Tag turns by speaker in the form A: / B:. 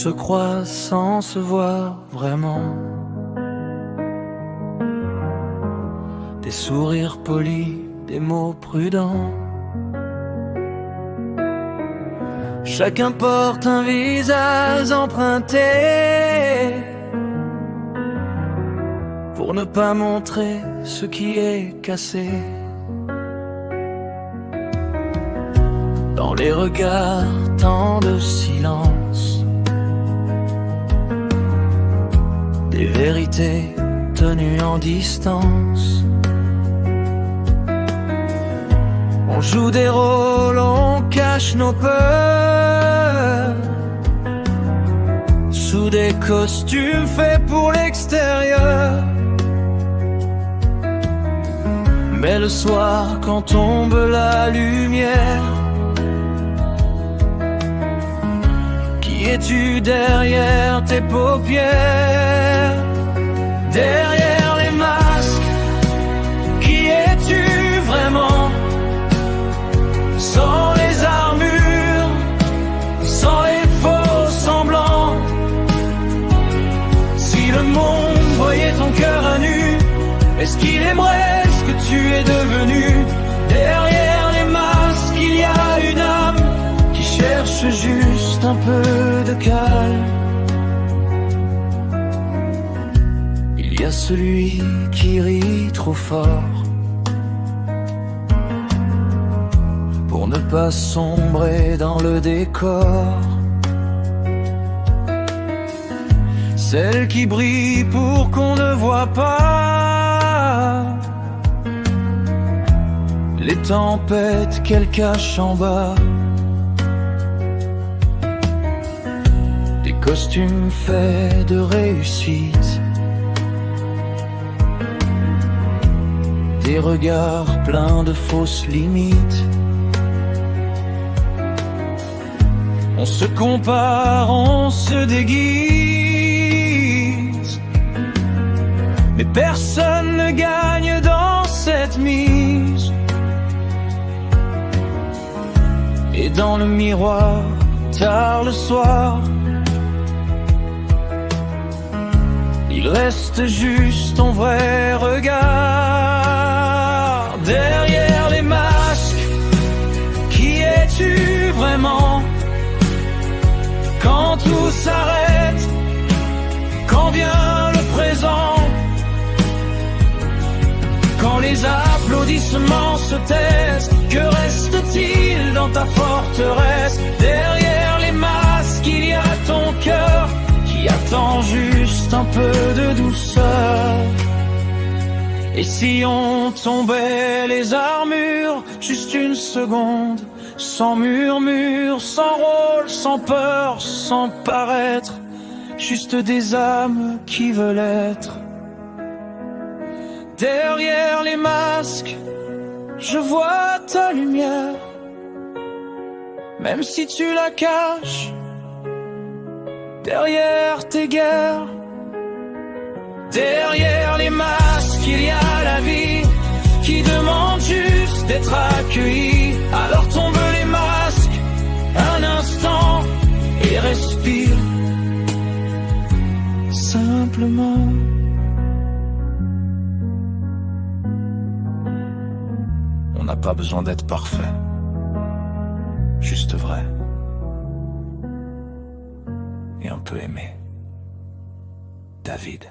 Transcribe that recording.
A: se croise sans se voir vraiment. Des sourires polis, des mots prudents. Chacun porte un visage emprunté pour ne pas montrer ce qui est cassé. Dans les regards, tant de silence, des vérités tenues en distance. On joue des rôles, on cache nos peurs sous des costumes faits pour l'extérieur. Mais le soir, quand tombe la lumière, qui es-tu derrière tes paupières? Derrière les masques, qui es-tu vraiment? Sans les armures, sans les faux semblants. Si le monde voyait ton cœur à nu, est-ce qu'il aimerait ce que tu es devenu? Derrière les masques, il y a une âme qui cherche juste un peu de calme. Il y a celui qui rit trop fort pour ne pas sombrer dans le décor. Celle qui brille pour qu'on ne voit pas les tempêtes qu'elle cache en bas. Des costumes faits de réussite, des regards pleins de fausses limites. On se compare, on se déguise, mais personne ne gagne dans cette mise. Et dans le miroir, tard le soir, il reste juste ton vrai regard. Derrière les masques, qui es-tu vraiment? Quand tout s'arrête, quand vient le présent, quand les applaudissements se taisent, que reste-t-il dans ta forteresse? Derrière les masques, il y a ton cœur qui attend juste un peu de douceur. Et si on tombait les armures, juste une seconde, sans murmure, sans rôle, sans peur, sans paraître, juste des âmes qui veulent être. Derrière les masques, je vois ta lumière, même si tu la caches derrière tes guerres. Derrière les masques, il y a la vie qui demande juste d'être accueillie. Alors tombe les masques un instant et respire simplement. On n'a pas besoin d'être parfait, juste vrai et un peu aimé. David.